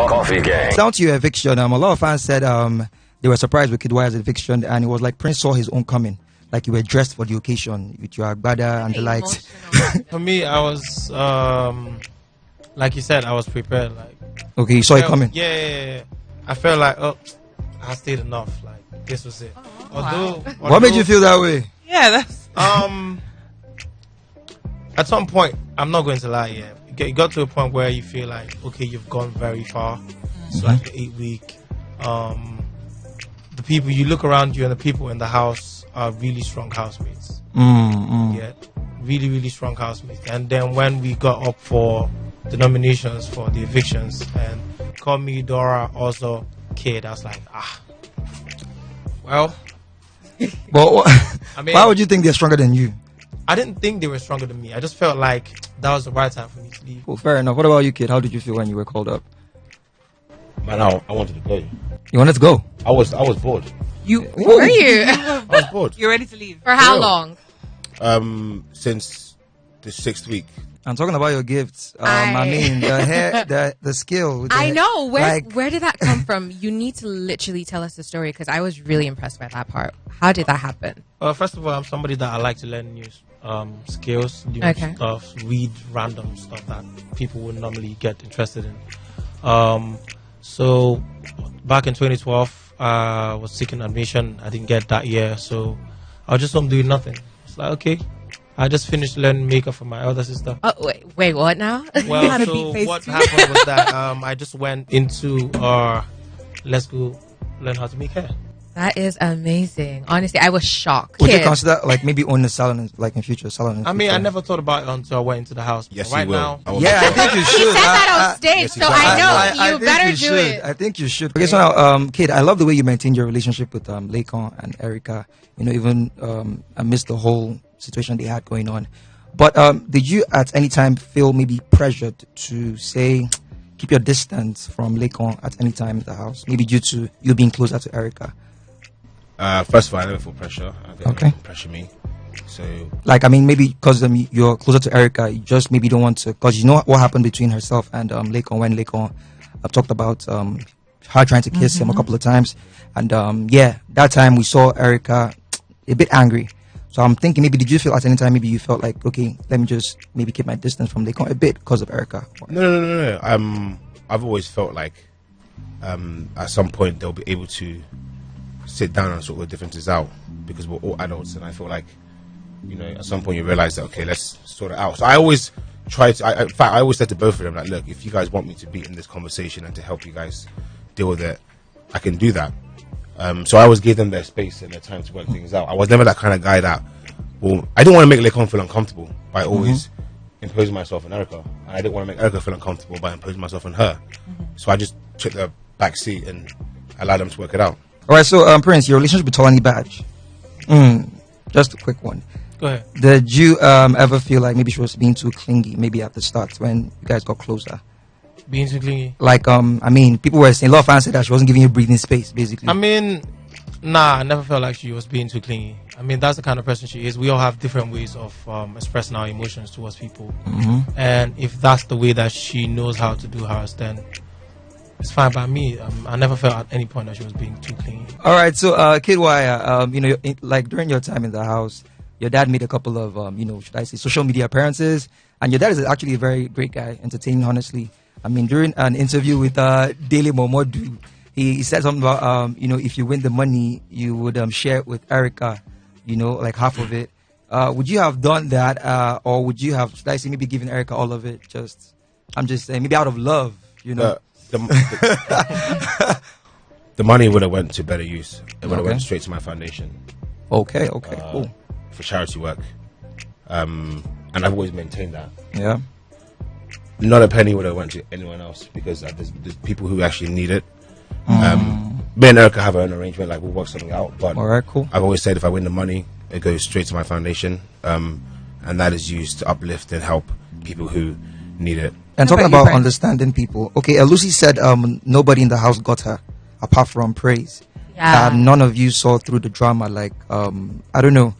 Coffee Gang. Down to your eviction, a lot of fans said they were surprised with Kiddwaya's eviction, and it was like Prince saw his own coming. Like you were dressed for the occasion with your agbada and the likes. For me, I was, like you said, I was prepared. Like, okay, you saw it coming. Yeah. I felt like, oh, I stayed enough. Like, this was it. What made you feel that way? Yeah, that's... At some point, I'm not going to lie, it got to a point where you feel like, okay, you've gone very far. So like the 8-week, the people, you look around you and the people in the house are really strong housemates. Yeah, really, really strong housemates. And then when we got up for the nominations for the evictions, and called me, Dora, also Kid, I was like, well. Well, I mean, why would you think they're stronger than you? I didn't think they were stronger than me. I just felt like that was the right time for me to leave. Well, fair enough. What about you, Kid? How did you feel when you were called up? Man, I wanted to go. You wanted to go? I was bored. Were you? I was bored. You're ready to leave? For how long? Since the 6th week. I'm talking about your gifts. I mean, the hair, the skill. I know. Where did that come from? You need to literally tell us the story, because I was really impressed by that part. How did that happen? First of all, I'm somebody that I like to learn new skills, new stuff, read random stuff that people would normally get interested in. So back in 2012, I was seeking admission. I didn't get that year, so I was just home doing nothing. It's like, okay. I just finished learning makeup for my elder sister. Oh, wait, what now? Well, so what happened was that I just went into let's go learn how to make hair. That is amazing. Honestly, I was shocked. Would you consider like maybe own a salon, like in future salon? I mean, I never thought about it until I went into the house. Yes, right you will. now. Yeah, I think you should. He said that on stage, so I know you better do it. I think you should. Okay, so now, Kid, I love the way you maintained your relationship with Lakon and Erica. You know, even amidst the whole situation they had going on. But did you at any time feel maybe pressured to say, keep your distance from Lakon at any time in the house? Maybe due to you being closer to Erica? First of all, I never feel pressure. Okay. Pressure me. So, like, I mean, maybe because you're closer to Erica, you just maybe don't want to, because you know what happened between herself and Lakon when Lakon talked about her trying to kiss him a couple of times. And yeah, that time we saw Erica a bit angry. So I'm thinking, maybe did you feel at any time maybe you felt like, okay, let me just maybe keep my distance from Lakon a bit because of Erica? No. I've always felt like at some point they'll be able to sit down and sort of differences out, because we're all adults, and I feel like, you know, at some point you realize that, okay, let's sort it out. So I always try to, in fact, I always said to both of them, like, look, if you guys want me to be in this conversation and to help you guys deal with it, I can do that. So I always gave them their space and their time to work things out. I was never that kind of guy that, well, I didn't want to make Lakon feel uncomfortable by always imposing myself on Erica, and I didn't want to make Erica feel uncomfortable by imposing myself on her. So I just took the back seat and allowed them to work it out. All right, so Prince, your relationship with TolaniBaj. Just a quick one. Go ahead. Did you ever feel like maybe she was being too clingy, maybe at the start when you guys got closer? Being too clingy? Like, I mean, people were saying, a lot of fans said that she wasn't giving you breathing space, basically. I mean, nah, I never felt like she was being too clingy. I mean, that's the kind of person she is. We all have different ways of expressing our emotions towards people. And if that's the way that she knows how to do hers, then it's fine by me. I never felt at any point that she was being too clingy. All right, so Kiddwaya, you know, like during your time in the house, your dad made a couple of, you know, should I say, social media appearances, and your dad is actually a very great guy, entertaining, honestly. I mean, during an interview with Daily Momodu, he said something about, you know, if you win the money, you would share it with Erica, you know, like half of it. Would you have done that, or would you have, should I say, maybe given Erica all of it? I'm just saying, maybe out of love, you know. The money would have went to better use. It would have went straight to my foundation. Okay, cool. For charity work. And I've always maintained that. Yeah. Not a penny would have went to anyone else, because there's people who actually need it. Me and Erica have our own arrangement, like we'll work something out. But all right, cool. I've always said if I win the money, it goes straight to my foundation. And that is used to uplift and help people who need it. And talking about understanding people, okay, Lucy said nobody in the house got her apart from praise. Yeah. None of you saw through the drama. Like, I don't know.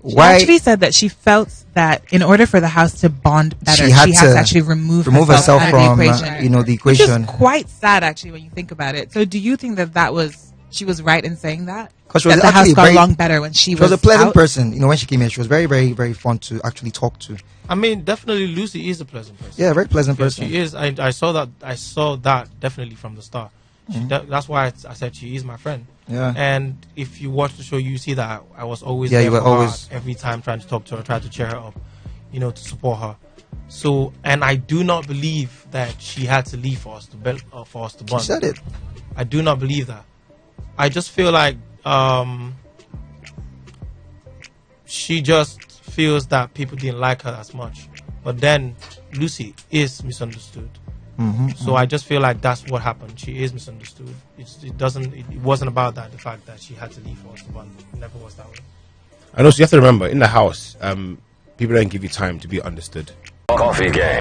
She actually said that she felt that in order for the house to bond better, she had to actually remove herself from the equation. The equation. Which is quite sad, actually, when you think about it. So, do you think that she was right in saying that? Because she was the house got along better when she was a pleasant person. When she came here, she was very, very, very fun to actually talk to. I mean, definitely Lucy is a pleasant person. Yeah, very pleasant person. She is. I saw that. I saw that definitely from the start. That's why I said she is my friend. Yeah. And if you watch the show, you see that I was always you were always every time trying to talk to her, try to cheer her up, to support her. So, and I do not believe that she had to leave for us to bond. She said it. I do not believe that. I just feel like she just feels that people didn't like her as much. But then Lucy is misunderstood. So I just feel like that's what happened. She is misunderstood. It wasn't about that. The fact that she had to leave for us to bond. It never was that way. And also, you have to remember, in the house, people don't give you time to be understood. Coffee game.